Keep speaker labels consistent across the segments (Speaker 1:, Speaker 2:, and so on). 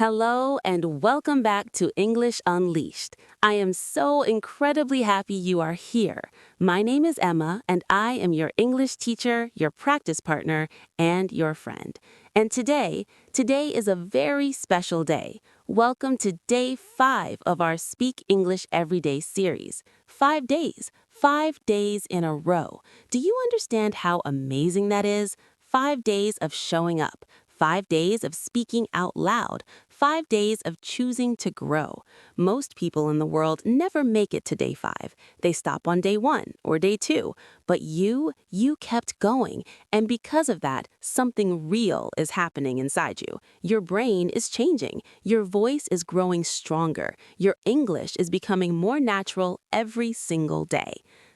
Speaker 1: Hello and welcome back to English Unleashed. I am so incredibly happy you are here. My name is Emma and I am your English teacher, your practice partner, and your friend. And today is a very special day. Welcome to day 5 of our Speak English Everyday series. 5 days, 5 days in a row. Do you understand how amazing that is? 5 days of showing up. 5 days of speaking out loud, 5 days of choosing to grow. Most people in the world never make it to day 5. They stop on day 1 or day 2. But you kept going. And because of that, something real is happening inside you. Your brain is changing. Your voice is growing stronger. Your English is becoming more natural every single day.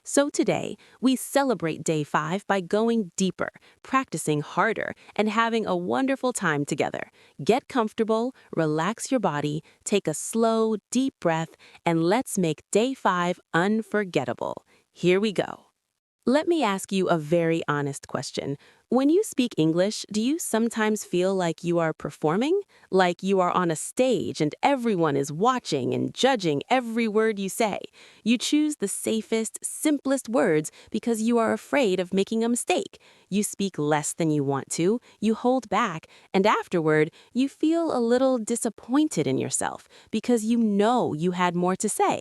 Speaker 1: So today, we celebrate day 5 by going deeper, practicing harder, and having a wonderful time together. Get comfortable, relax your body, take a slow, deep breath, and let's make day 5 unforgettable. Here we go. Let me ask you a very honest question. When you speak English, do you sometimes feel like you are performing? Like you are on a stage and everyone is watching and judging every word you say? You choose the safest, simplest words because you are afraid of making a mistake. You speak less than you want to, you hold back, and afterward, you feel a little disappointed in yourself because you know you had more to say.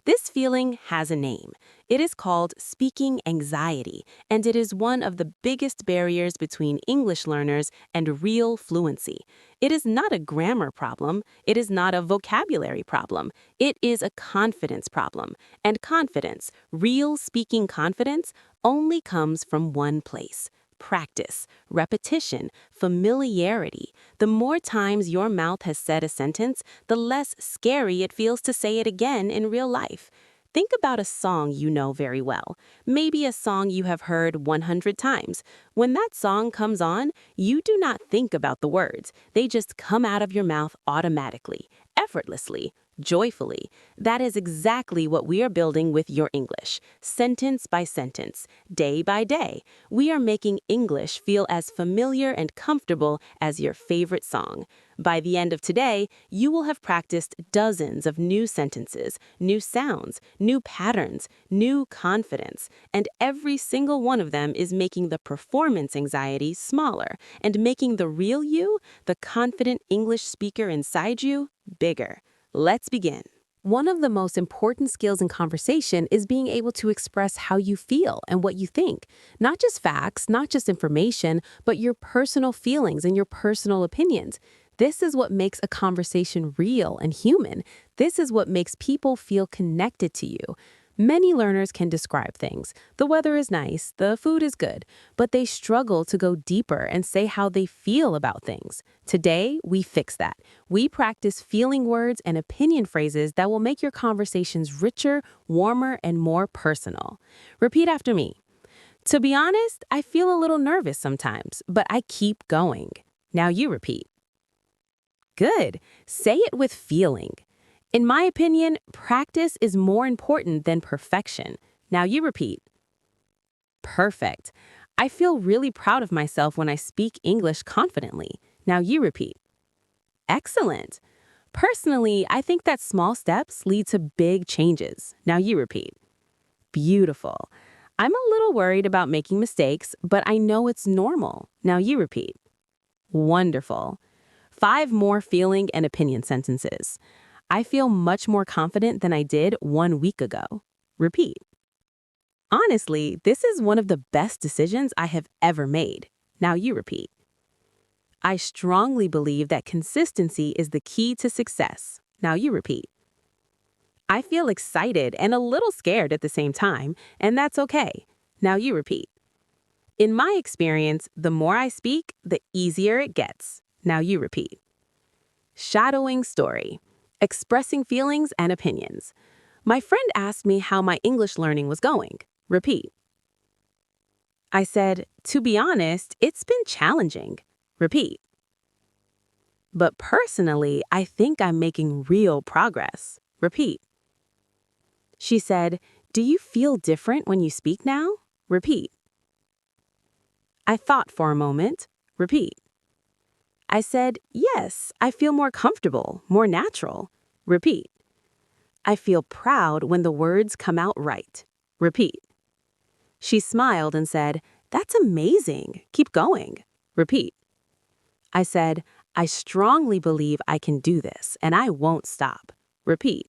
Speaker 1: This feeling has a name. It is called speaking anxiety, and it is one of the biggest barriers between English learners and real fluency. It is not a grammar problem. It is not a vocabulary problem. It is a confidence problem. And confidence, real speaking confidence, only comes from one place: practice, repetition, familiarity. The more times your mouth has said a sentence, the less scary it feels to say it again in real life. Think about a song you know very well, maybe a song you have heard 100 times. When that song comes on, you do not think about the words. They just come out of your mouth automatically, effortlessly, joyfully. That is exactly what we are building with your English, sentence by sentence, day by day. We are making English feel as familiar and comfortable as your favorite song. By the end of today, you will have practiced dozens of new sentences, new sounds, new patterns, new confidence, and every single one of them is making the performance anxiety smaller and making the real you, the confident English speaker inside you, bigger. Let's begin. One of the most important skills in conversation is being able to express how you feel and what you think. Not just facts, not just information, but your personal feelings and your personal opinions. This is what makes a conversation real and human. This is what makes people feel connected to you. Many learners can describe things. The weather is nice, the food is good, but they struggle to go deeper and say how they feel about things. Today, we fix that. We practice feeling words and opinion phrases that will make your conversations richer, warmer, and more personal. Repeat after me. To be honest, I feel a little nervous sometimes, but I keep going. Now you repeat. Good. Say it with feeling. In my opinion, practice is more important than perfection. Now you repeat. Perfect. I feel really proud of myself when I speak English confidently. Now you repeat. Excellent. Personally, I think that small steps lead to big changes. Now you repeat. Beautiful. I'm a little worried about making mistakes, but I know it's normal. Now you repeat. Wonderful. 5 more feeling and opinion sentences. I feel much more confident than I did 1 week ago. Repeat. Honestly, this is one of the best decisions I have ever made. Now you repeat. I strongly believe that consistency is the key to success. Now you repeat. I feel excited and a little scared at the same time, and that's okay. Now you repeat. In my experience, the more I speak, the easier it gets. Now you repeat. Shadowing story. Expressing feelings and opinions. My friend asked me how my English learning was going. Repeat. I said, to be honest, it's been challenging. Repeat. But personally, I think I'm making real progress. Repeat. She said, do you feel different when you speak now? Repeat. I thought for a moment. Repeat. I said, yes, I feel more comfortable, more natural. Repeat. I feel proud when the words come out right. Repeat. She smiled and said, that's amazing. Keep going. Repeat. I said, I strongly believe I can do this, and I won't stop. Repeat.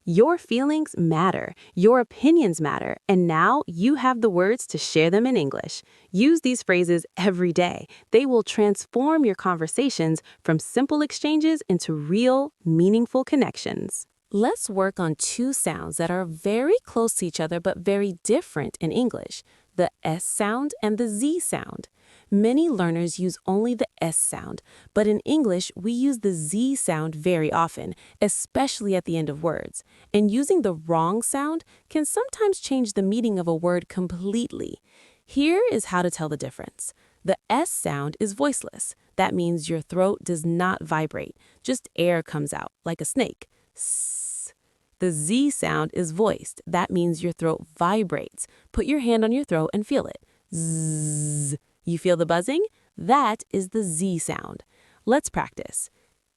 Speaker 1: Your feelings matter, your opinions matter, and now you have the words to share them in English. Use these phrases every day. They will transform your conversations from simple exchanges into real, meaningful connections. Let's work on two sounds that are very close to each other but very different in English, the S sound and the Z sound. Many learners use only the S sound, but in English, we use the Z sound very often, especially at the end of words. And using the wrong sound can sometimes change the meaning of a word completely. Here is how to tell the difference. The S sound is voiceless. That means your throat does not vibrate, just air comes out, like a snake. S. The Z sound is voiced. That means your throat vibrates. Put your hand on your throat and feel it. Zzz. You feel the buzzing? That is the Z sound. Let's practice.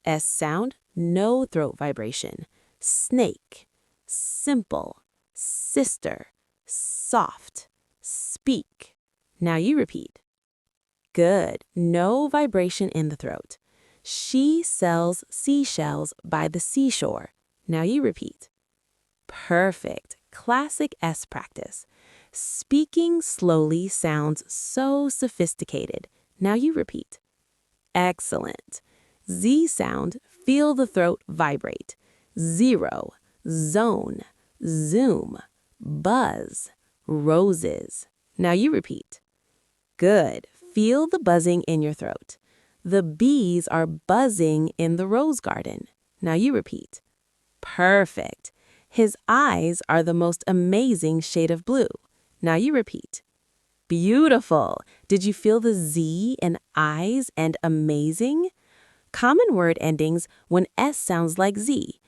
Speaker 1: S sound, no throat vibration. Snake, simple, sister, soft, speak. Now you repeat. Good. No vibration in the throat. She sells seashells by the seashore. Now you repeat. Perfect. Classic S practice. Speaking slowly sounds so sophisticated. Now you repeat. Excellent. Z sound, feel the throat vibrate. Zero, zone, zoom, buzz, roses. Now you repeat. Good. Feel the buzzing in your throat. The bees are buzzing in the rose garden. Now you repeat. Perfect. His eyes are the most amazing shade of blue. Now you repeat. Beautiful. Did you feel the Z in eyes and amazing? Common word endings when S sounds like Z.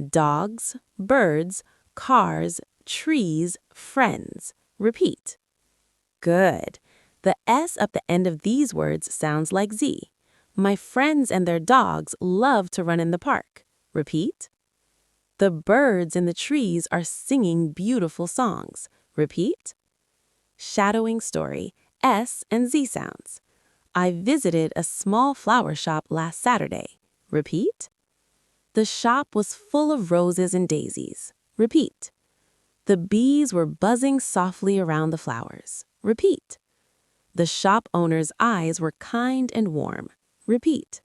Speaker 1: Dogs, birds, cars, trees, friends. Repeat. Good. The S at the end of these words sounds like Z. My friends and their dogs love to run in the park. Repeat. The birds in the trees are singing beautiful songs. Repeat. Shadowing story, S and Z sounds. I visited a small flower shop last Saturday. Repeat. The shop was full of roses and daisies. Repeat. The bees were buzzing softly around the flowers. Repeat. The shop owner's eyes were kind and warm. Repeat.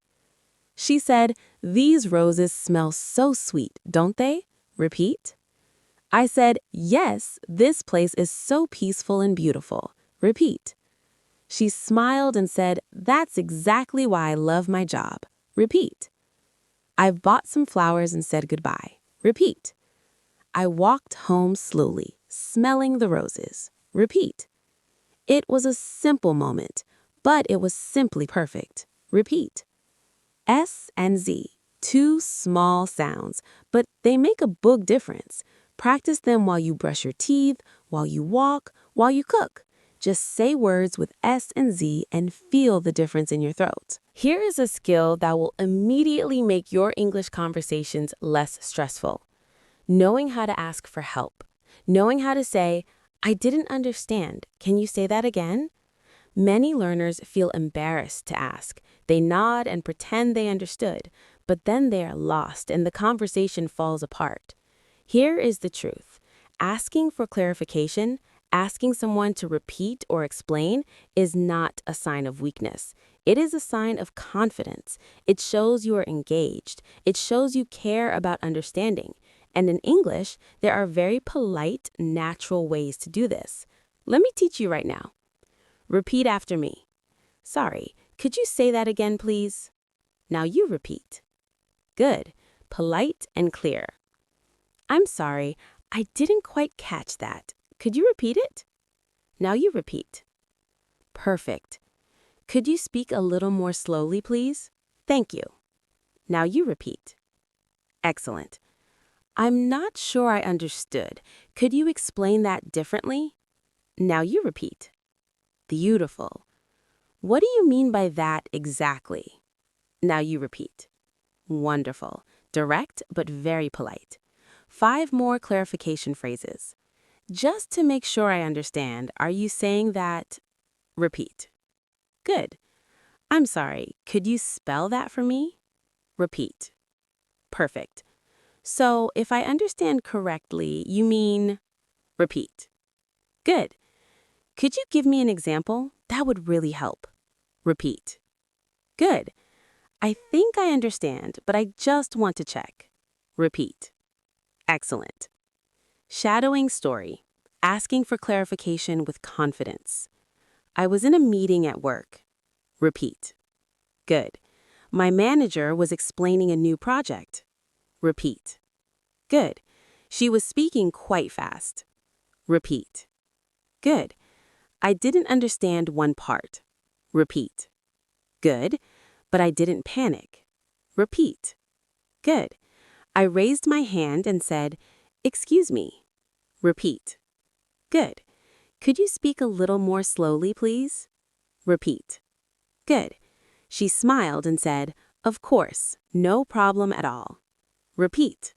Speaker 1: She said, these roses smell so sweet, don't they? Repeat. I said, yes, this place is so peaceful and beautiful. Repeat. She smiled and said, that's exactly why I love my job. Repeat. I've bought some flowers and said goodbye. Repeat. I walked home slowly, smelling the roses. Repeat. It was a simple moment, but it was simply perfect. Repeat. S and Z, two small sounds, but they make a big difference. Practice them while you brush your teeth, while you walk, while you cook. Just say words with S and Z and feel the difference in your throat. Here is a skill that will immediately make your English conversations less stressful. Knowing how to ask for help. Knowing how to say, I didn't understand. Can you say that again? Many learners feel embarrassed to ask. They nod and pretend they understood, but then they are lost and the conversation falls apart. Here is the truth. Asking for clarification, asking someone to repeat or explain is not a sign of weakness. It is a sign of confidence. It shows you are engaged. It shows you care about understanding. And in English, there are very polite, natural ways to do this. Let me teach you right now. Repeat after me. Sorry, could you say that again, please? Now you repeat. Good. Polite and clear. I'm sorry, I didn't quite catch that. Could you repeat it? Now you repeat. Perfect. Could you speak a little more slowly, please? Thank you. Now you repeat. Excellent. I'm not sure I understood. Could you explain that differently? Now you repeat. Beautiful. What do you mean by that exactly? Now you repeat. Wonderful. Direct, but very polite. 5 more clarification phrases. Just to make sure I understand, are you saying that? Repeat. Good. I'm sorry, could you spell that for me? Repeat. Perfect. So, if I understand correctly, you mean? Repeat. Good. Could you give me an example? That would really help. Repeat. Good. I think I understand, but I just want to check. Repeat. Excellent. Shadowing story. Asking for clarification with confidence. I was in a meeting at work. Repeat. Good. My manager was explaining a new project. Repeat. Good. She was speaking quite fast. Repeat. Good. I didn't understand one part. Repeat. Good. But I didn't panic. Repeat. Good. I raised my hand and said, "Excuse me." Repeat. Good. Could you speak a little more slowly, please? Repeat. Good. She smiled and said, "Of course, no problem at all." Repeat.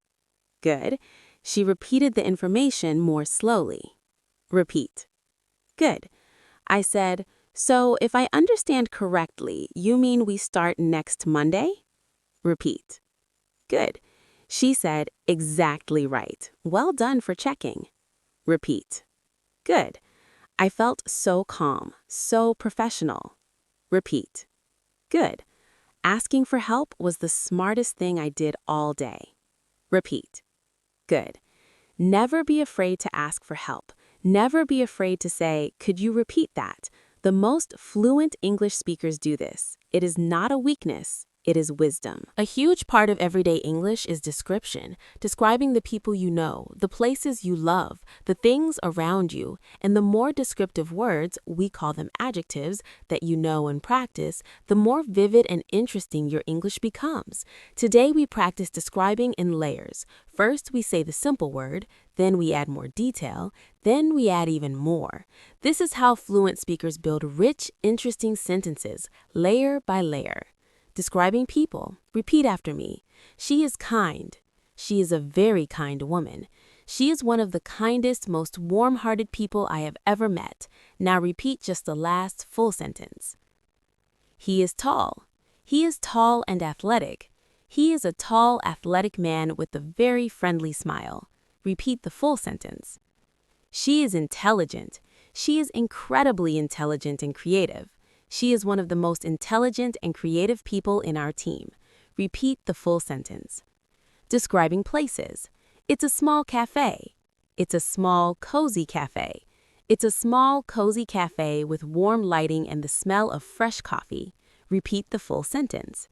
Speaker 1: Good. She repeated the information more slowly. Repeat. Good. I said, "So if I understand correctly, you mean we start next Monday?" Repeat. Good. She said, "Exactly right. Well done for checking." Repeat. Good. I felt so calm, so professional. Repeat. Good. Asking for help was the smartest thing I did all day. Repeat. Good. Never be afraid to ask for help. Never be afraid to say, "Could you repeat that?" The most fluent English speakers do this. It is not a weakness. It is wisdom. A huge part of everyday English is description, describing the people you know, the places you love, the things around you, and the more descriptive words, we call them adjectives, that you know and practice, the more vivid and interesting your English becomes. Today we practice describing in layers. First, we say the simple word, then we add more detail, then we add even more. This is how fluent speakers build rich, interesting sentences, layer by layer. Describing people. Repeat after me. She is kind. She is a very kind woman. She is one of the kindest, most warm-hearted people I have ever met. Now repeat just the last full sentence. He is tall. He is tall and athletic. He is a tall, athletic man with a very friendly smile. Repeat the full sentence. She is intelligent. She is incredibly intelligent and creative. She is one of the most intelligent and creative people in our team. Repeat the full sentence. Describing places. It's a small cafe. It's a small, cozy cafe. It's a small, cozy cafe with warm lighting and the smell of fresh coffee. Repeat the full sentence.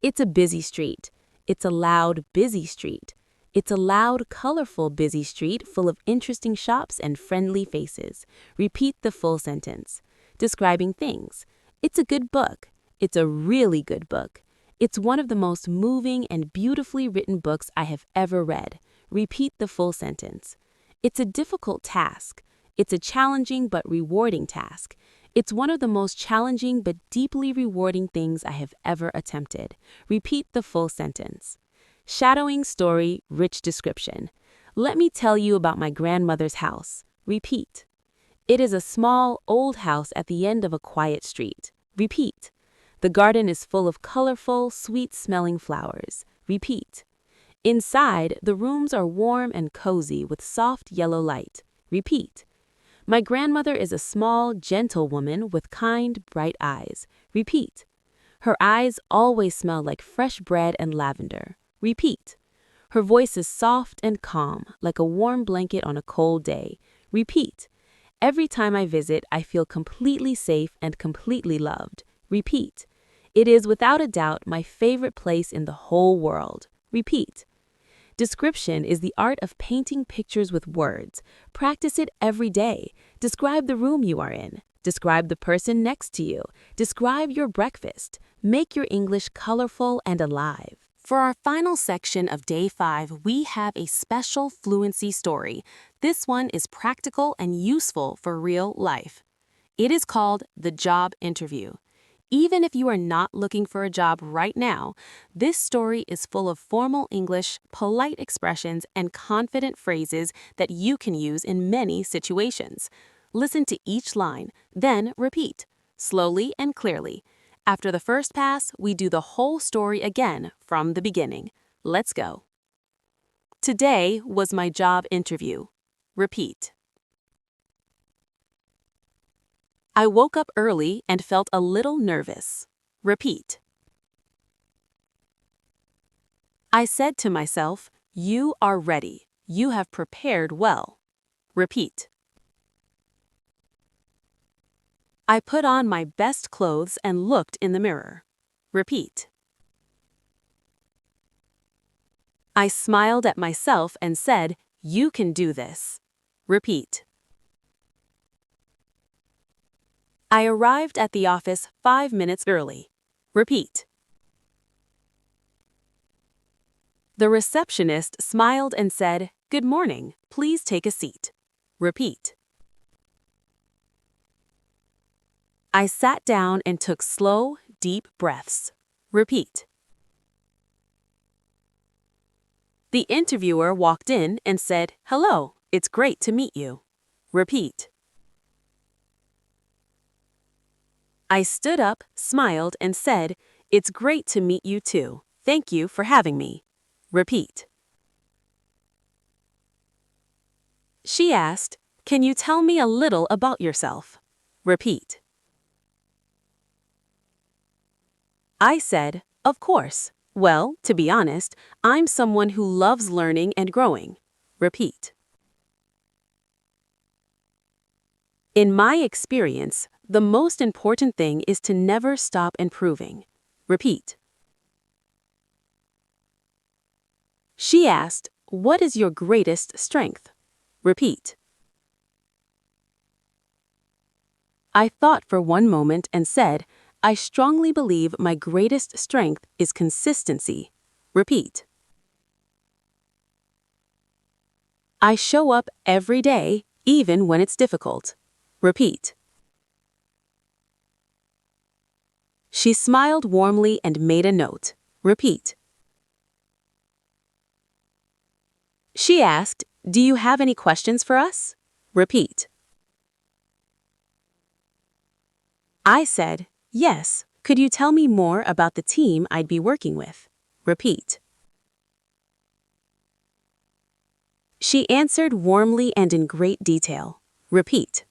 Speaker 1: It's a busy street. It's a loud, busy street. It's a loud, colorful, busy street full of interesting shops and friendly faces. Repeat the full sentence. Describing things. It's a good book. It's a really good book. It's one of the most moving and beautifully written books I have ever read. Repeat the full sentence. It's a difficult task. It's a challenging but rewarding task. It's one of the most challenging but deeply rewarding things I have ever attempted. Repeat the full sentence. Shadowing story, rich description. Let me tell you about my grandmother's house. Repeat. It is a small, old house at the end of a quiet street. Repeat. The garden is full of colorful, sweet-smelling flowers. Repeat. Inside, the rooms are warm and cozy with soft yellow light. Repeat. My grandmother is a small, gentle woman with kind, bright eyes. Repeat. Her eyes always smell like fresh bread and lavender. Repeat. Her voice is soft and calm, like a warm blanket on a cold day. Repeat. Every time I visit, I feel completely safe and completely loved. Repeat. It is without a doubt my favorite place in the whole world. Repeat. Description is the art of painting pictures with words. Practice it every day. Describe the room you are in. Describe the person next to you. Describe your breakfast. Make your English colorful and alive. For our final section of Day 5, we have a special fluency story. This one is practical and useful for real life. It is called The Job Interview. Even if you are not looking for a job right now, this story is full of formal English, polite expressions, and confident phrases that you can use in many situations. Listen to each line, then repeat, slowly and clearly. After the first pass, we do the whole story again from the beginning. Let's go. Today was my job interview. Repeat. I woke up early and felt a little nervous. Repeat. I said to myself, you are ready. You have prepared well. Repeat. I put on my best clothes and looked in the mirror. Repeat. I smiled at myself and said, you can do this. Repeat. I arrived at the office 5 minutes early. Repeat. The receptionist smiled and said, good morning, please take a seat. Repeat. I sat down and took slow, deep breaths. Repeat. The interviewer walked in and said, hello, it's great to meet you. Repeat. I stood up, smiled, and said, it's great to meet you too. Thank you for having me. Repeat. She asked, can you tell me a little about yourself? Repeat. I said, of course. Well, to be honest, I'm someone who loves learning and growing. Repeat. In my experience, the most important thing is to never stop improving. Repeat. She asked, what is your greatest strength? Repeat. I thought for one moment and said, I strongly believe my greatest strength is consistency. Repeat. I show up every day, even when it's difficult. Repeat. She smiled warmly and made a note. Repeat. She asked, do you have any questions for us? Repeat. I said, yes. Could you tell me more about the team I'd be working with? Repeat. She answered warmly and in great detail. Repeat.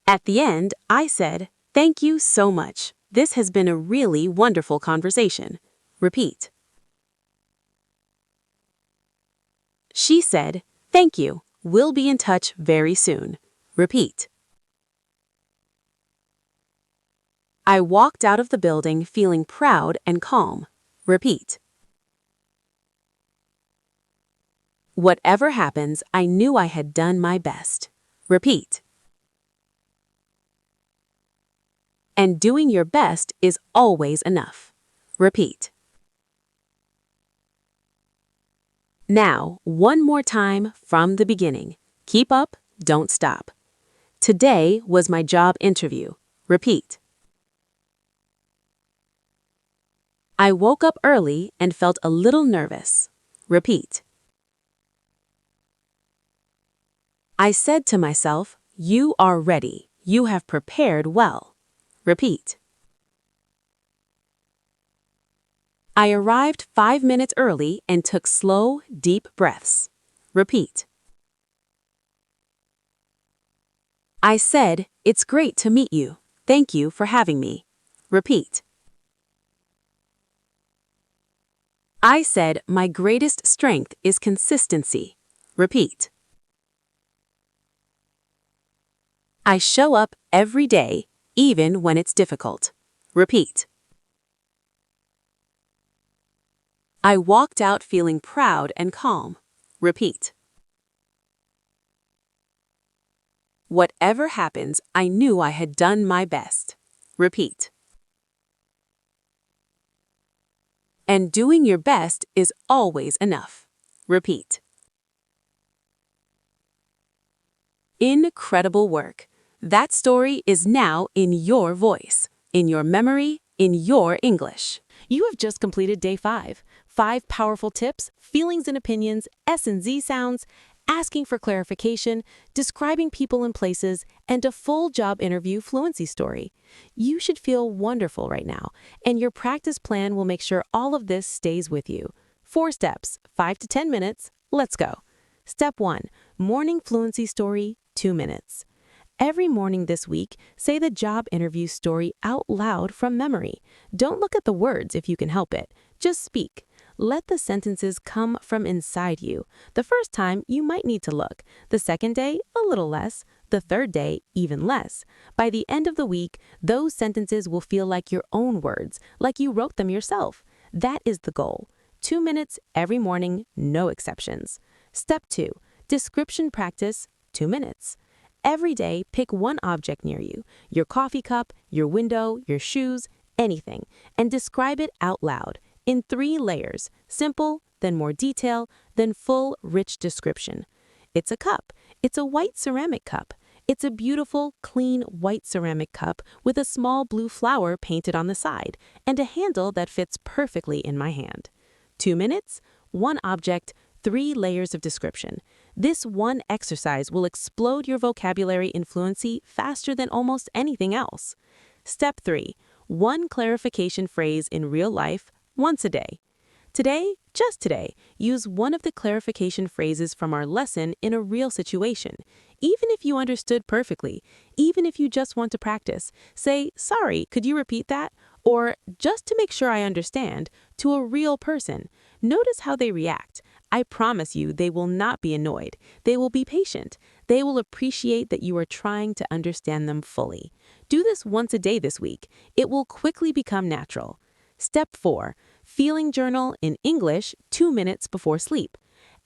Speaker 1: At the end, I said, thank you so much. This has been a really wonderful conversation. Repeat. She said, thank you. We'll be in touch very soon. Repeat. I walked out of the building feeling proud and calm. Repeat. Whatever happens, I knew I had done my best. Repeat. And doing your best is always enough. Repeat. Now, one more time from the beginning. Keep up, don't stop. Today was my job interview. Repeat. I woke up early and felt a little nervous. Repeat. I said to myself, you are ready. You have prepared well. Repeat. I arrived 5 minutes early and took slow, deep breaths. Repeat. I said, it's great to meet you. Thank you for having me. Repeat. I said, my greatest strength is consistency. Repeat. I show up every day, even when it's difficult. Repeat. I walked out feeling proud and calm. Repeat. Whatever happens, I knew I had done my best. Repeat. And doing your best is always enough. Repeat. Incredible work. That story is now in your voice, in your memory, in your English. You have just completed day 5. 5 powerful tips, feelings and opinions, S and Z sounds, asking for clarification, describing people and places, and a full job interview fluency story. You should feel wonderful right now, and your practice plan will make sure all of this stays with you. 4 steps, 5 to 10 minutes. Let's go. Step 1, morning fluency story, 2 minutes. Every morning this week, say the job interview story out loud from memory. Don't look at the words if you can help it. Just speak. Let the sentences come from inside you. The first time, you might need to look. The second day, a little less. The third day, even less. By the end of the week, those sentences will feel like your own words, like you wrote them yourself. That is the goal. 2 minutes every morning, no exceptions. Step 2, description practice, 2 minutes. Every day, pick one object near you, your coffee cup, your window, your shoes, anything, and describe it out loud in 3 layers, simple, then more detail, then full, rich description. It's a cup. It's a white ceramic cup. It's a beautiful, clean, white ceramic cup with a small blue flower painted on the side and a handle that fits perfectly in my hand. 2 minutes, one object, 3 layers of description. This one exercise will explode your vocabulary in fluency faster than almost anything else. Step 3, one clarification phrase in real life, once a day. Today, just today, use one of the clarification phrases from our lesson in a real situation. Even if you understood perfectly, even if you just want to practice, say, "Sorry, could you repeat that?" Or, "Just to make sure I understand," to a real person. Notice how they react. I promise you they will not be annoyed. They will be patient. They will appreciate that you are trying to understand them fully. Do this once a day this week. It will quickly become natural. Step 4, feeling journal in English 2 minutes before sleep.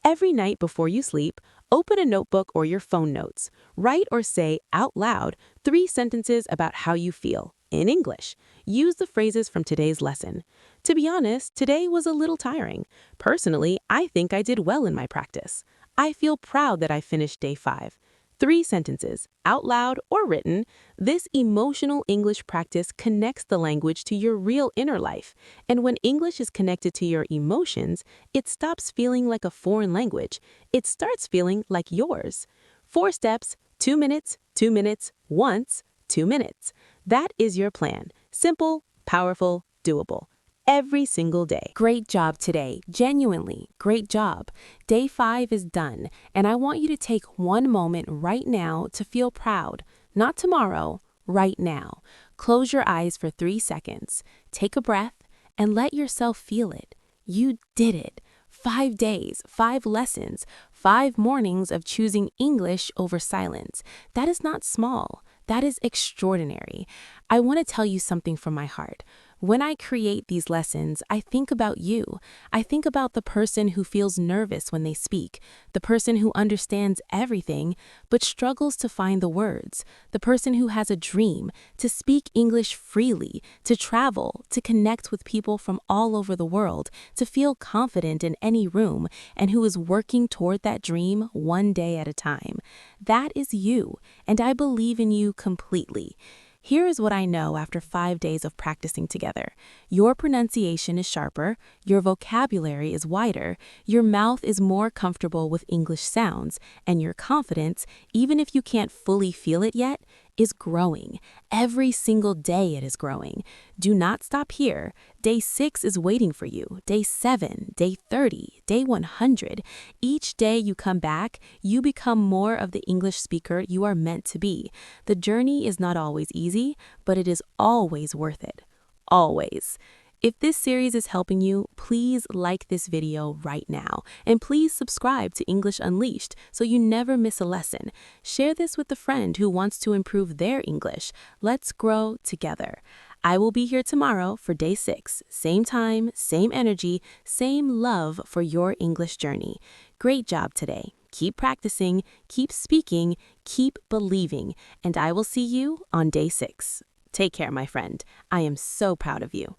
Speaker 1: Every night before you sleep, open a notebook or your phone notes. Write or say out loud 3 sentences about how you feel in English. Use the phrases from today's lesson. To be honest, today was a little tiring. Personally, I think I did well in my practice. I feel proud that I finished day 5. 3 sentences, out loud or written. This emotional English practice connects the language to your real inner life. And when English is connected to your emotions, it stops feeling like a foreign language. It starts feeling like yours. 4 steps, 2 minutes, 2 minutes, once, 2 minutes. That is your plan. Simple, powerful, doable. Every single day. Great job today. Genuinely, great job. Day 5 is done, and I want you to take one moment right now to feel proud. Not tomorrow, right now. Close your eyes for 3 seconds. Take a breath and let yourself feel it. You did it. 5 days, 5 lessons, 5 mornings of choosing English over silence. That is not small. That is extraordinary. I want to tell you something from my heart. When I create these lessons, I think about you. I think about the person who feels nervous when they speak, the person who understands everything but struggles to find the words, the person who has a dream to speak English freely, to travel, to connect with people from all over the world, to feel confident in any room, and who is working toward that dream one day at a time. That is you, and I believe in you completely. Here is what I know after 5 days of practicing together. Your pronunciation is sharper, your vocabulary is wider, your mouth is more comfortable with English sounds, and your confidence, even if you can't fully feel it yet, is growing. Every single day it is growing. Do not stop here. Day 6 is waiting for you. Day 7, day 30, day 100. Each day you come back, you become more of the English speaker you are meant to be. The journey is not always easy, but it is always worth it. Always. If this series is helping you, please like this video right now. And please subscribe to English Unleashed so you never miss a lesson. Share this with a friend who wants to improve their English. Let's grow together. I will be here tomorrow for day 6. Same time, same energy, same love for your English journey. Great job today. Keep practicing, keep speaking, keep believing. And I will see you on day 6. Take care, my friend. I am so proud of you.